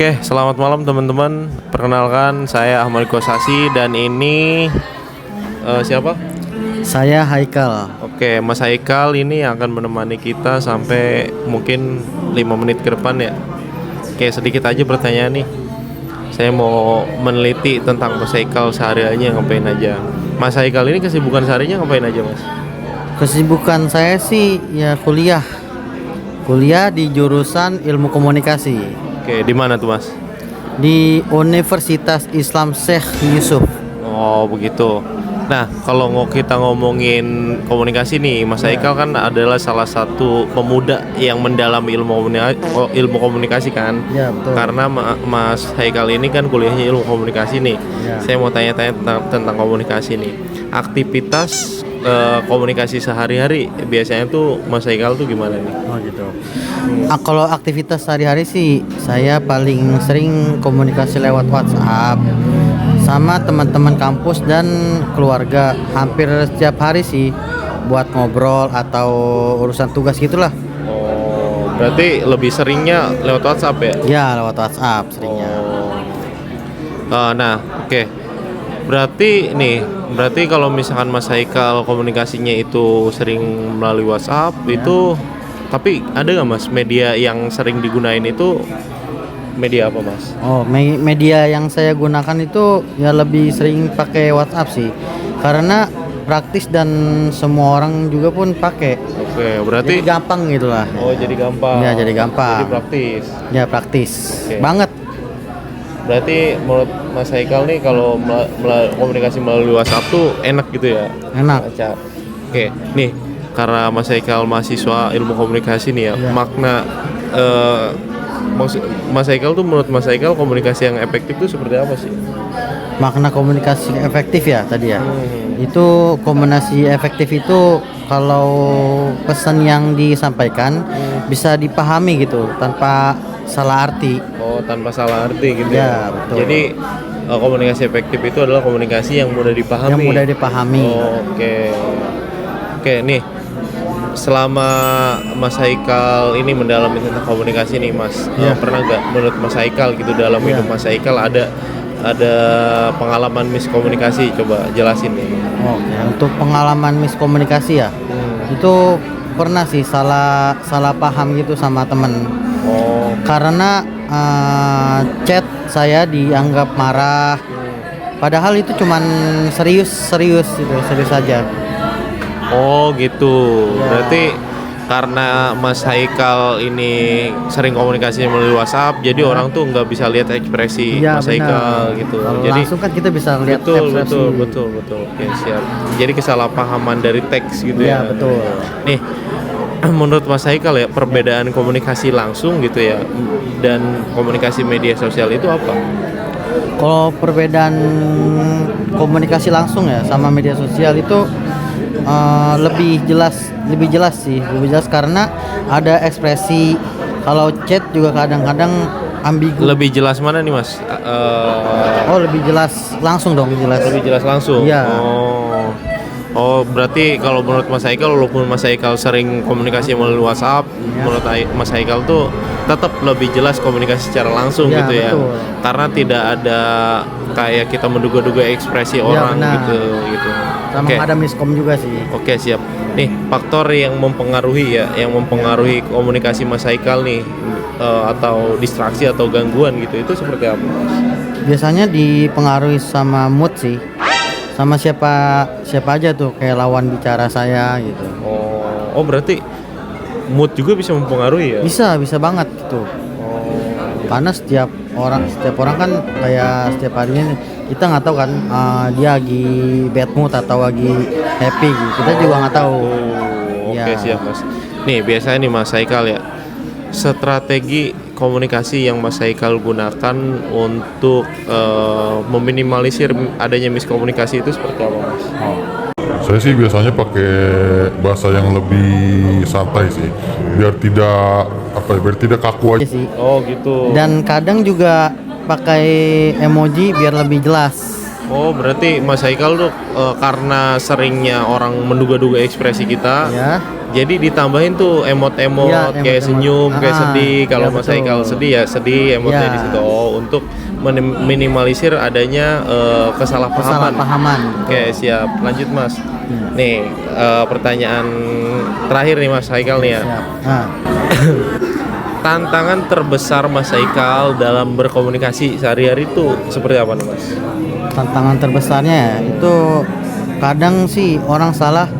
Oke, selamat malam teman-teman. Perkenalkan, saya Ahmad Kosasi dan ini siapa? Saya Haikal. Oke, Mas Haikal ini yang akan menemani kita sampai mungkin 5 menit ke depan ya. Oke, sedikit aja pertanyaan nih. Saya mau meneliti tentang Mas Haikal sehari-harinya ngapain aja. Mas Haikal ini kesibukan seharinya ngapain aja, Mas? Kesibukan saya sih ya kuliah di jurusan Ilmu Komunikasi Oke, di mana tuh, Mas? di Universitas Islam Syekh Yusuf. Oh, begitu. Nah, kalau kita ngomongin komunikasi nih, Mas Haikal kan adalah salah satu pemuda yang mendalami ilmu komunikasi kan? Ya, betul. Karena Mas Haikal ini kan kuliahnya ilmu komunikasi nih. Ya. Saya mau tanya-tanya tentang komunikasi nih. Aktivitas komunikasi sehari-hari biasanya tuh Mas Haikal tuh gimana nih? Oh gitu. Kalau aktivitas sehari-hari sih saya paling sering komunikasi lewat WhatsApp sama teman-teman kampus dan keluarga. Hampir setiap hari sih buat ngobrol atau urusan tugas gitulah. Oh, berarti lebih seringnya lewat WhatsApp ya? Ya, lewat WhatsApp seringnya. Nah, oke. Berarti kalau misalkan Mas Haikal komunikasinya itu sering melalui WhatsApp itu, tapi ada nggak Mas media yang sering digunain itu media apa Mas? Oh, media yang saya gunakan itu ya lebih sering pakai WhatsApp sih, karena praktis dan semua orang juga pun pakai. Oke, berarti Jadi gampang gitulah. oh jadi gampang. Ya, jadi gampang. Jadi praktis. Ya praktis Oke. banget. Berarti menurut Mas Haikal nih kalau komunikasi melalui WhatsApp tuh enak gitu ya? Enak. Lancar. Oke, nih karena Mas Haikal mahasiswa ilmu komunikasi nih ya, Iya. makna Mas Haikal tuh menurut Mas Haikal komunikasi yang efektif tuh seperti apa sih? Makna komunikasi efektif ya tadi ya. Itu komunikasi efektif itu kalau pesan yang disampaikan bisa dipahami gitu tanpa salah arti. Oh, tanpa salah arti gitu Ya, ya. betul. Jadi komunikasi efektif itu adalah komunikasi yang mudah dipahami. Yang mudah dipahami. Oke. Oke, nih. Selama Mas Haikal ini mendalami tentang komunikasi nih, Mas. Ya. Pernah nggak menurut Mas Haikal gitu dalam Ya. hidup Mas Haikal ada pengalaman miskomunikasi? Coba jelasin nih. Oke, untuk pengalaman miskomunikasi ya. Itu pernah sih salah paham gitu sama temen. Oh. Karena chat saya dianggap marah, padahal itu cuman serius gitu, serius saja. Oh gitu. Ya. Berarti karena Mas Haikal ini sering komunikasinya melalui WhatsApp, jadi orang tuh nggak bisa lihat ekspresi Iya, Mas Haikal gitu. Kalau Jadi langsung kan kita bisa lihat betul. ekspresi. Oke, siap. Jadi kesalahpahaman dari teks gitu ya. Iya, betul. Nih, menurut Mas Haikal ya, perbedaan komunikasi langsung gitu ya dan komunikasi media sosial itu apa? Kalau perbedaan komunikasi langsung ya sama media sosial itu lebih jelas karena ada ekspresi. Kalau chat juga kadang-kadang ambigu. Lebih jelas mana nih, Mas? Oh, lebih jelas langsung dong, jelas. Lebih jelas langsung. Iya. Oh, berarti kalau menurut Mas Haikal, walaupun Mas Haikal sering komunikasi melalui WhatsApp, menurut Mas Haikal tuh tetap lebih jelas komunikasi secara langsung Iya, gitu ya. betul. Karena tidak ada kayak kita menduga-duga ekspresi orang benar. gitu. Sama Oke. ada miskom juga sih. Oke, siap. Nih, faktor yang mempengaruhi komunikasi Mas Haikal nih atau distraksi atau gangguan gitu, itu seperti apa, Mas? Biasanya dipengaruhi sama mood sih. Sama siapa aja tuh, kayak lawan bicara saya gitu. Oh, berarti mood juga bisa mempengaruhi ya? Bisa banget gitu. Karena setiap orang kan kayak setiap harinya kita nggak tahu kan dia lagi bad mood atau lagi happy gitu. Kita juga nggak tahu. Oke, Ya. siap Mas. Nih biasanya nih Mas Haikal ya, strategi komunikasi yang Mas Haikal gunakan untuk meminimalisir adanya miskomunikasi itu seperti apa, Mas? Saya sih biasanya pakai bahasa yang lebih santai sih, biar tidak kaku aja. Iya sih. Oh gitu. Dan kadang juga pakai emoji biar lebih jelas. Oh, berarti Mas Haikal tuh karena seringnya orang menduga-duga ekspresi kita, Ya. Jadi ditambahin tuh emot-emot Iya, kayak emot-emot. senyum, kayak sedih. Kalau Iya, Mas betul. Haikal sedih ya sedih emotnya Iya. di situ. Oh, untuk minimalisir adanya kesalahpahaman. Kesalahpahaman. Oke, siap. Lanjut Mas. Nih pertanyaan terakhir nih Mas Haikal nih ya. Siap. Nah, Tantangan terbesar Mas Haikal dalam berkomunikasi sehari-hari itu seperti apa nih Mas? tantangan terbesarnya ya, itu kadang sih orang salah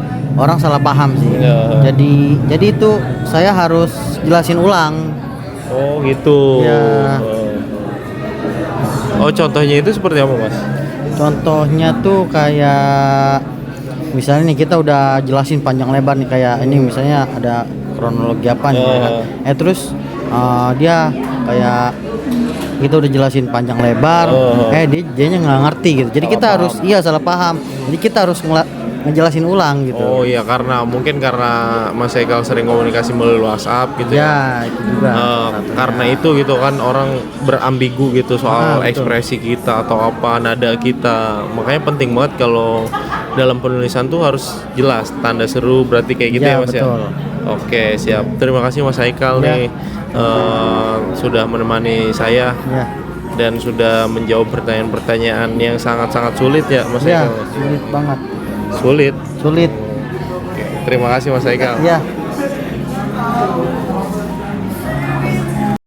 paham sih. Ya. Jadi itu saya harus jelasin ulang. Oh gitu. Ya. Oh contohnya itu seperti apa Mas? Contohnya tuh kayak misalnya nih kita udah jelasin panjang lebar nih, kayak ini misalnya ada kronologi apa nih ya kan. Terus dia kayak kita udah jelasin panjang lebar, dianya nggak ngerti gitu. Jadi Salah kita paham. harus salah paham. Jadi kita harus ngejelasin ulang gitu. Oh iya karena Mas Haikal sering komunikasi melalui WhatsApp gitu ya. Ya, itu juga. satunya. Karena itu gitu kan orang berambigu gitu soal betul. ekspresi kita atau apa nada kita. Makanya penting banget kalau dalam penulisan tuh harus jelas tanda seru berarti kayak gitu Ya, ya Mas betul. ya. Oke siap. Terima kasih Mas Haikal Ya. nih sudah menemani saya Ya. dan sudah menjawab pertanyaan-pertanyaan yang sangat-sangat sulit ya Mas Ya, Haikal. sulit banget. Sulit. Sulit. Oke, terima kasih Mas Haikal. Ya.